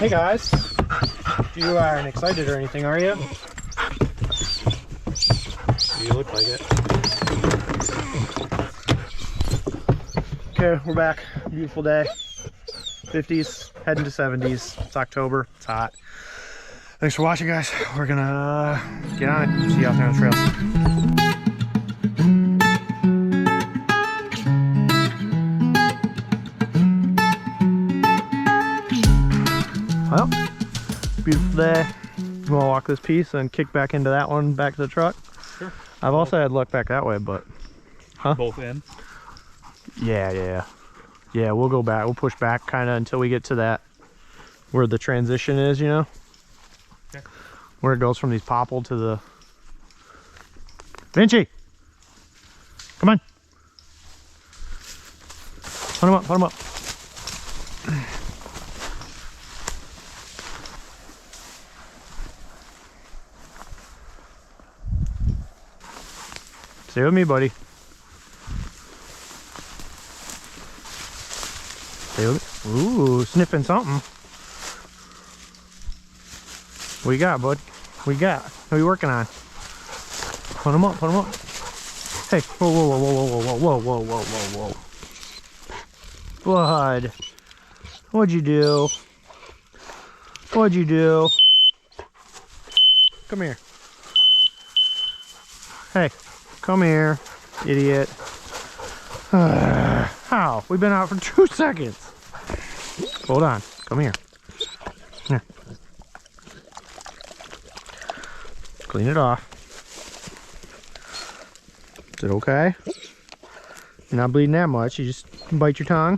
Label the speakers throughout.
Speaker 1: Hey guys, you aren't excited or anything, are you? You look like it. Okay, we're back. Beautiful day. 50s, heading to 70s. It's October. It's hot. Thanks for watching, guys. We're gonna get on it. See you out there on the trails. Well, beautiful day. You want to walk this piece and kick back into that one, back to the truck?
Speaker 2: Sure.
Speaker 1: I've also had luck back that way, but... Huh?
Speaker 2: Both ends?
Speaker 1: Yeah, we'll go back. We'll push back kind of until we get to that, where the transition is, you know?
Speaker 2: Okay. Where
Speaker 1: it goes from these popple to the... Vinci! Come on! Put him up, put him up. Stay with me, buddy. Stay with me. Ooh, sniffing something. What you got, bud? What you got? What are you working on? Put him up, put him up. Hey, whoa, whoa, whoa, whoa, whoa, whoa, whoa, whoa, whoa, whoa. Bud, what'd you do? What'd you do? Come here. Hey. Come here, idiot. How? We've been out for 2 seconds. Hold on. Come here. Here. Clean it off. Is it okay? You're not bleeding that much. You just bite your tongue.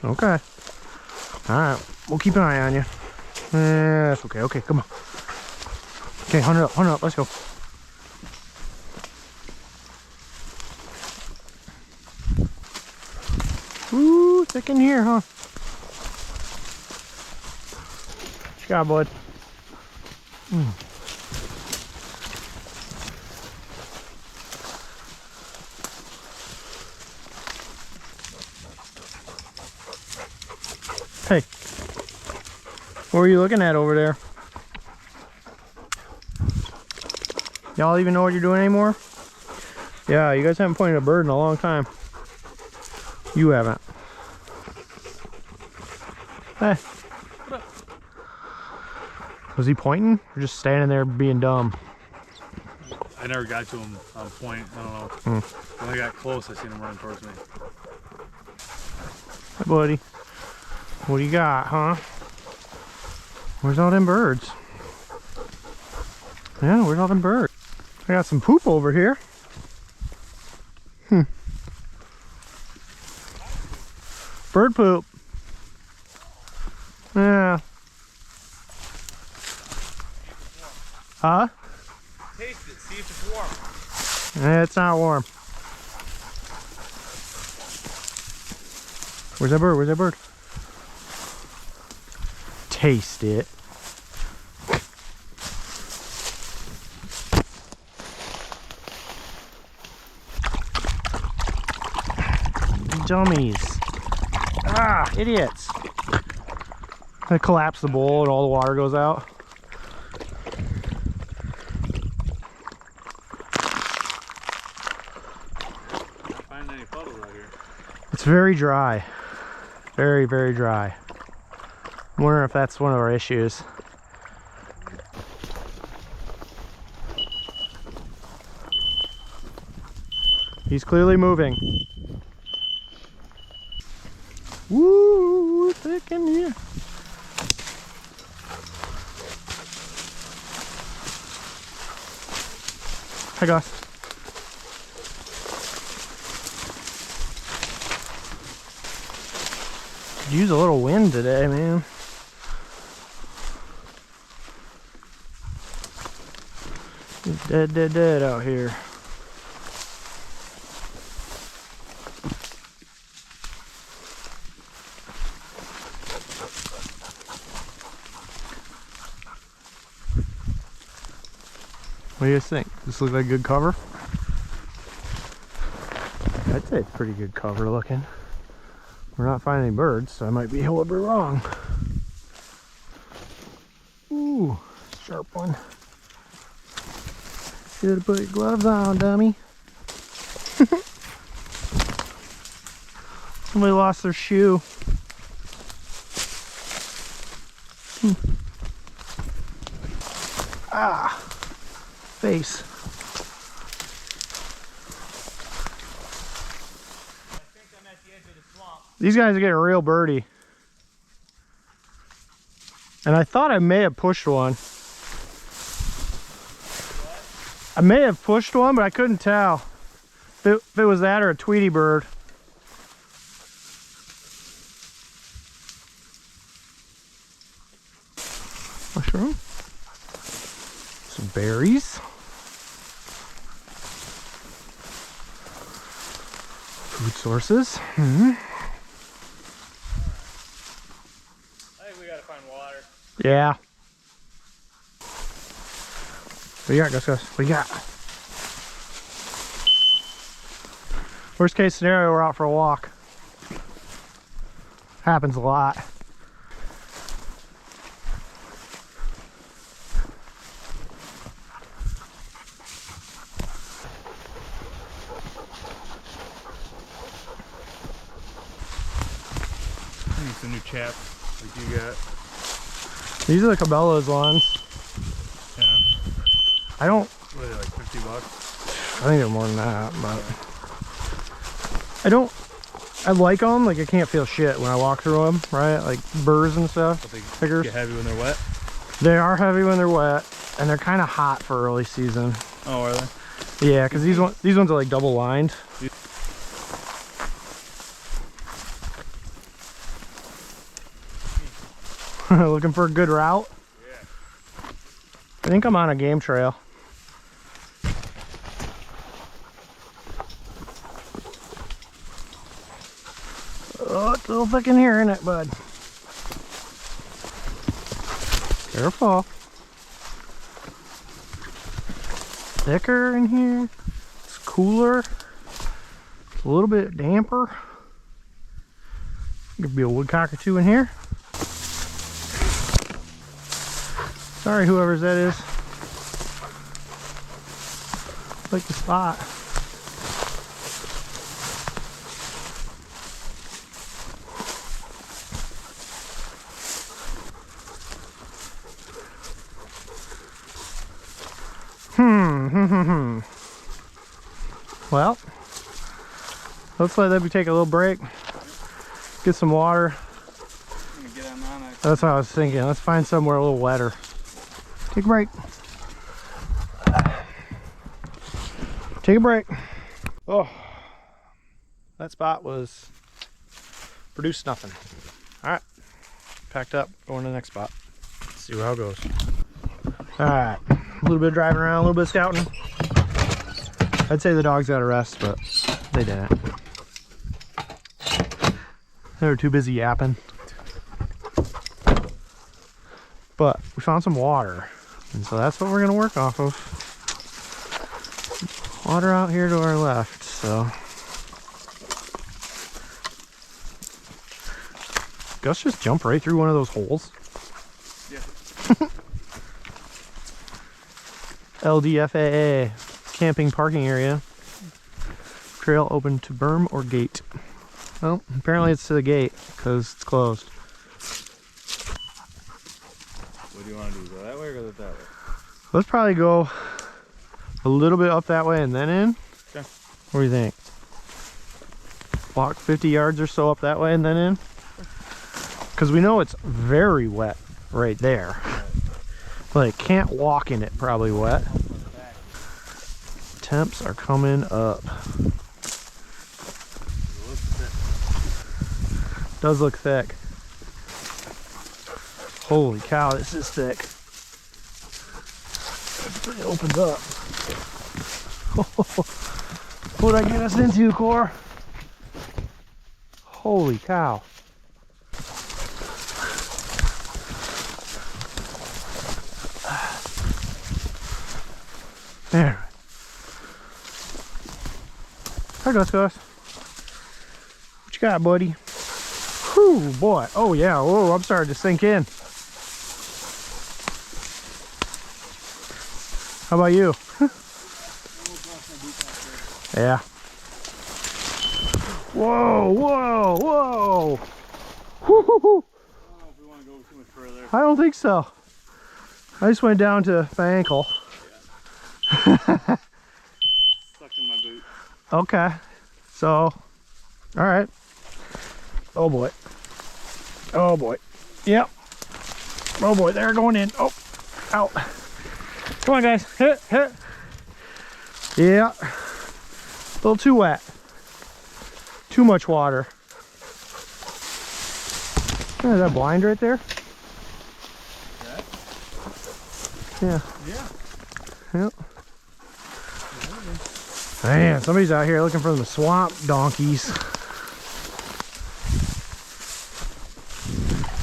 Speaker 1: Okay. Alright. We'll keep an eye on you. That's okay. Okay, come on. Okay, hunt it up. Hunt it up. Let's go. Ooh, thick in here, huh? What you got, bud? Hey, what were you looking at over there? Y'all even know what you're doing anymore? Yeah, you guys haven't pointed a bird in a long time. You haven't. Hey. Was he pointing or just standing there being dumb?
Speaker 2: I never got to him on point. I don't know. When I got close, I seen him running towards me.
Speaker 1: Hey, buddy. What do you got, huh? Where's all them birds? Yeah, where's all them birds? I got some poop over here. Bird poop. Yeah. Huh?
Speaker 2: Taste it, see if it's warm.
Speaker 1: It's not warm. Where's that bird? Where's that bird? Taste it. Dummies. Ah, idiots. I collapse the bowl and all the water goes out.
Speaker 2: Find any puddles out here?
Speaker 1: It's very dry. Very, very dry. I'm wondering if that's one of our issues. He's clearly moving. Woo, thick in here. Hi, Gus. Could use a little wind today, man. It's dead out here. What do you guys think? Does this look like a good cover? I'd say it's pretty good cover looking. We're not finding any birds, so I might be a little bit wrong. Ooh, sharp one. Should've put your gloves on, dummy. Somebody lost their shoe. Ah, face.
Speaker 3: I think I'm at the edge of the swamp.
Speaker 1: These guys are getting real birdie. And I thought I may have pushed one. I may have pushed one, but I couldn't tell if it was that or a Tweety bird. Mushroom. Some berries. Food sources.
Speaker 3: I think we gotta find water.
Speaker 1: Yeah. What you got, Gus? What you got? Worst case scenario, we're out for a walk. Happens a lot.
Speaker 2: I need some new chaps like you got.
Speaker 1: These are the Cabela's ones.
Speaker 2: Yeah.
Speaker 1: I don't,
Speaker 2: What are they, like $50?
Speaker 1: I think they're more than that, but I like them. Like I can't feel shit when I walk through them, right? Like burrs and stuff.
Speaker 2: But they
Speaker 1: Figures.
Speaker 2: get heavy when they're wet.
Speaker 1: They are heavy when they're wet, and they're kind of hot for early season.
Speaker 2: Oh, are they?
Speaker 1: Yeah, because these ones are like double lined. Looking for a good route?
Speaker 2: Yeah.
Speaker 1: I think I'm on a game trail. Oh, it's a little thick in here, isn't it, bud? Careful. Thicker in here. It's cooler. It's a little bit damper. Could be a woodcock or two in here. Sorry, whoever's that is. Like the spot. Well, let's let them take a little break. Get some water.
Speaker 3: I'm gonna get on it.
Speaker 1: That's what I was thinking. Let's find somewhere a little wetter. Take a break. Take a break. Oh, that spot was produced nothing. All right, packed up, going to the next spot. Let's see how it goes. All right, a little bit of driving around, a little bit of scouting. I'd say the dogs got a rest, but they didn't. They were too busy yapping. But we found some water, and so that's what we're gonna work off of. Water out here to our left, so. Gus just jumped right through one of those holes.
Speaker 2: Yeah.
Speaker 1: LDFAA, camping parking area. Trail open to berm or gate. Well, apparently it's to the gate, because it's closed.
Speaker 2: What do you want to do? Go that way or go that way?
Speaker 1: Let's probably go a little bit up that way and then in.
Speaker 2: Okay.
Speaker 1: What do you think? Walk 50 yards or so up that way and then in? Because we know it's very wet right there. Like, can't walk in it probably wet. Temps are coming up. Does look thick. Holy cow, this is thick. It opens up. What'd I get us into, Core? Holy cow. There. There goes, Gus. What you got, buddy? Whew, boy. Oh, yeah. Whoa, I'm starting to sink in. How about you? Yeah. Whoa, whoa, whoa. Woo-hoo-hoo.
Speaker 2: I don't know if we want to go too much further.
Speaker 1: I don't think so. I just went down to my ankle.
Speaker 2: Stuck in my boot.
Speaker 1: Okay. So, all right. Oh boy. Oh boy. Yep. Oh boy, they're going in. Oh, out. Come on, guys. Hit, hit. Yeah. A little too wet. Too much water. Oh, is that blind right there? Yeah.
Speaker 2: Yeah.
Speaker 1: Yep. Man, somebody's out here looking for the swamp donkeys.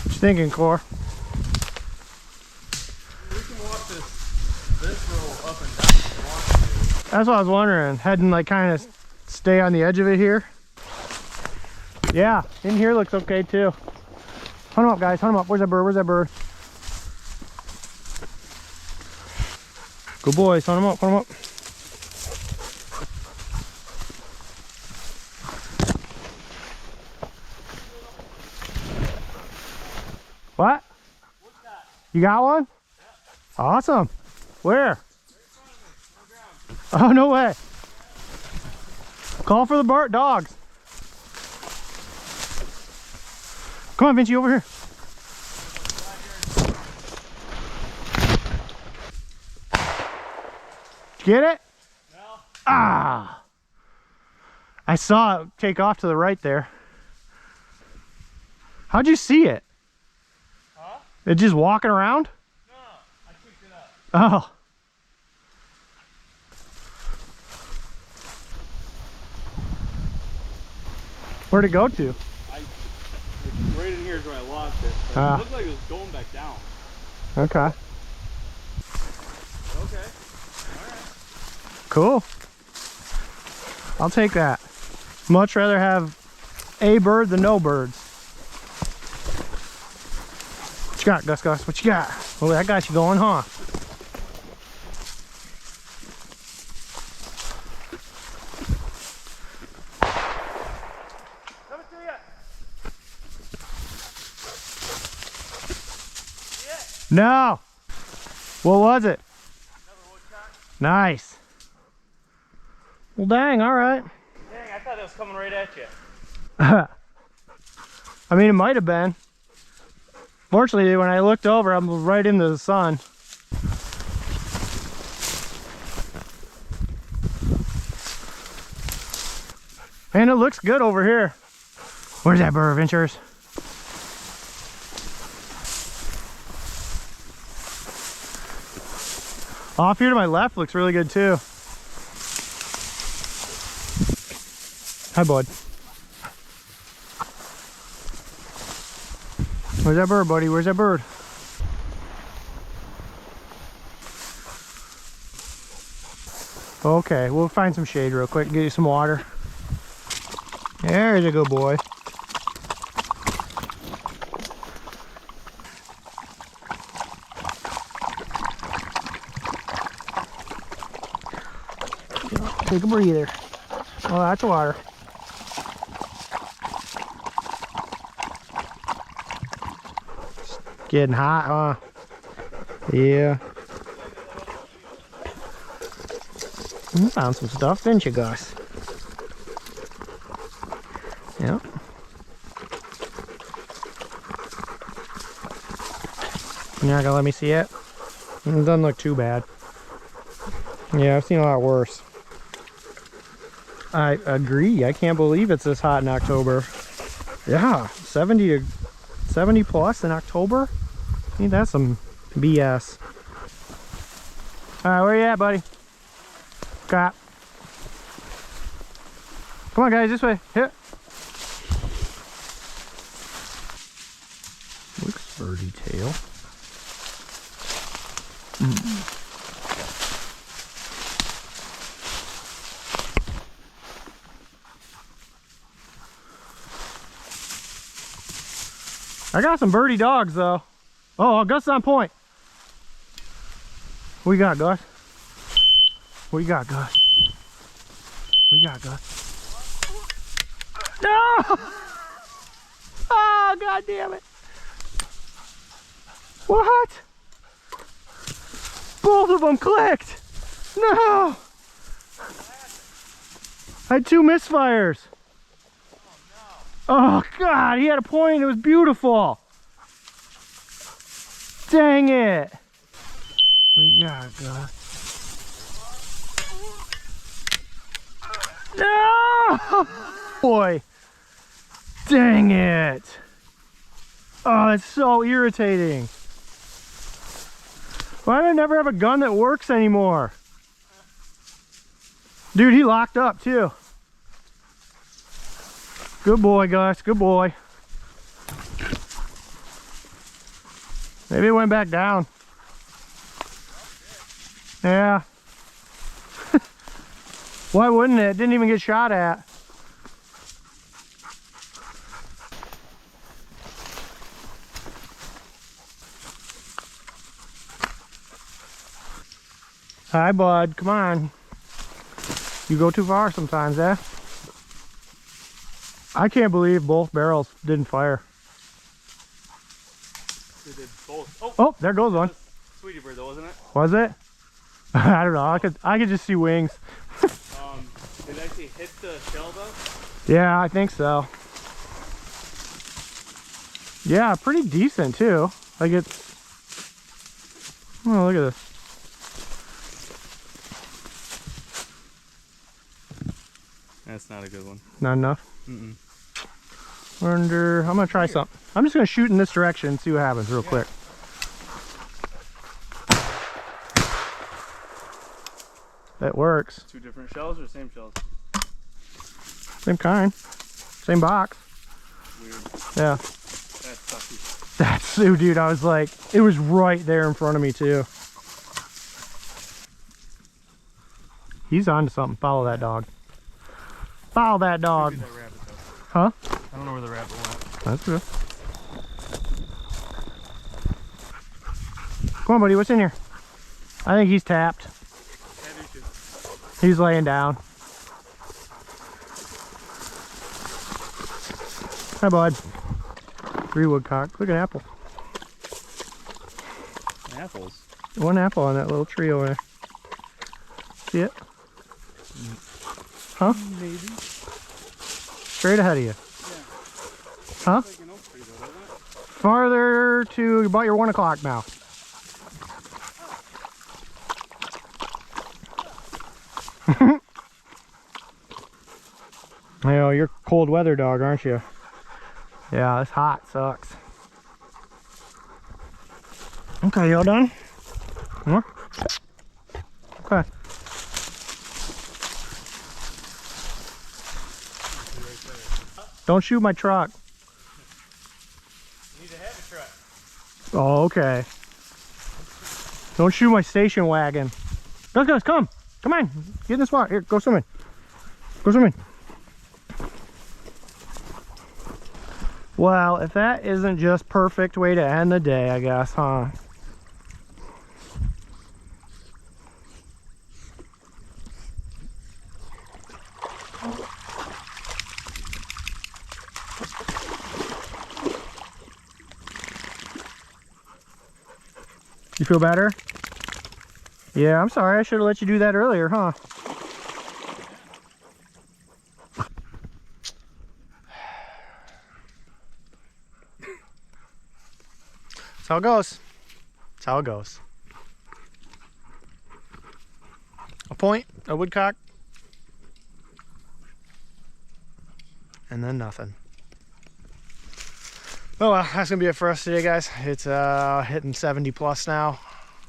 Speaker 1: What you thinking, Cor?
Speaker 2: We can walk this row up and down if you want to.
Speaker 1: That's what I was wondering. Heading like kind of stay on the edge of it here. Yeah, in here looks okay too. Hunt them up, guys. Hunt them up. Where's that bird? Where's that bird? Good boys. Hunt them up. Hunt them up. What? You got one? Yep. Awesome. Where? Oh, no way. Call for the dogs. Come on, Vinci, over here. Did you get it?
Speaker 3: No.
Speaker 1: Ah. I saw it take off to the right there. How'd you see it?
Speaker 3: Huh?
Speaker 1: It just walking around?
Speaker 3: No, I picked it up.
Speaker 1: Oh. Where'd it go to?
Speaker 2: Right in here is where I lost it. But
Speaker 1: Ah.
Speaker 2: it looked like it was going back down.
Speaker 1: Okay.
Speaker 2: Okay.
Speaker 1: Cool. I'll take that. Much rather have a bird than no birds. What you got, Gus Gus? What you got? Oh, that got you going, huh?
Speaker 3: Coming to you.
Speaker 1: No. What was it?
Speaker 3: Another woodcock.
Speaker 1: Nice. Well, dang, all right.
Speaker 3: Dang, I thought it was coming right at you.
Speaker 1: I mean, it might have been. Fortunately, when I looked over, I'm right into the sun. And it looks good over here. Where's that bird, Ventures? Off here to my left looks really good too. Hi, bud. Where's that bird, buddy? Where's that bird? Okay, we'll find some shade real quick and get you some water. There's a good boy. Take a breather. Oh, that's water. Getting hot, huh? Yeah. You found some stuff, didn't you, Gus? Yep. You're not gonna let me see it? It doesn't look too bad. Yeah, I've seen a lot worse. I agree. I can't believe it's this hot in October. Yeah, 70 plus in October? I think that's some BS. Alright, where you at, buddy? Got. Come on, guys, this way. Hit. Looks birdie tail. I got some birdie dogs though. Oh, Gus is on point. What you got, Gus? What you got, Gus? What you got, Gus? No! Oh, God damn it. What? Both of them clicked. No! I had 2 misfires. Oh, God, he had a point. It was beautiful. Dang it. What you got, Gus? No! Boy. Dang it. Oh, that's so irritating. Why do I never have a gun that works anymore? Dude, he locked up too. Good boy, Gus. Good boy. Maybe it went back down. Yeah. Why wouldn't it? It didn't even get shot at. Hi, bud. Come on. You go too far sometimes, eh? I can't believe both barrels didn't fire.
Speaker 2: They did both.
Speaker 1: Oh, there goes one.
Speaker 2: Sweetie bird, though, wasn't it?
Speaker 1: Was it? I don't know. I could just see wings.
Speaker 2: Did it actually hit the shell though?
Speaker 1: Yeah, I think so. Yeah, pretty decent too. Like it's. Oh, look at this.
Speaker 2: That's not a good one.
Speaker 1: Not enough.
Speaker 2: Mm-mm.
Speaker 1: Wonder. I'm gonna try something. I'm just gonna shoot in this direction and see what happens real quick. That works.
Speaker 2: 2 different shells or same shells?
Speaker 1: Same kind. Same box.
Speaker 2: Weird.
Speaker 1: Yeah.
Speaker 2: That's sucky.
Speaker 1: That's so, dude. I was like, it was right there in front of me too. He's on to something. Follow that dog. Follow that dog.
Speaker 2: Maybe that rabbit, though.
Speaker 1: Huh?
Speaker 2: I don't know where the rabbit went.
Speaker 1: That's good. Come on, buddy. What's in here? I think he's tapped. He's laying down. Hi, bud. 3 woodcock. Look at an apple.
Speaker 2: Apples?
Speaker 1: 1 apple on that little tree over there. See it? Huh?
Speaker 2: Maybe.
Speaker 1: Straight ahead of you.
Speaker 2: Yeah.
Speaker 1: Huh?
Speaker 2: Like an oak tree, though, doesn't it?
Speaker 1: Farther to about your 1 o'clock now. You know, you're a cold weather dog, aren't you? Yeah, this hot sucks. Okay, y'all done? More? Okay. Don't shoot my truck.
Speaker 3: You need to have a truck.
Speaker 1: Oh, okay. Don't shoot my station wagon. Gus, come. Come on. Get in this water. Here, go swimming. Go swimming. Well, if that isn't just perfect way to end the day, I guess, huh? You feel better? Yeah, I'm sorry. I should have let you do that earlier, huh? That's how it goes. That's how it goes. A point, a woodcock, and then nothing. Oh well, that's gonna be it for us today, guys. It's hitting 70 plus now.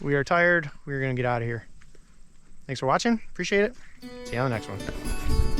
Speaker 1: We are tired. We're gonna get out of here. Thanks for watching. Appreciate it. See you on the next one.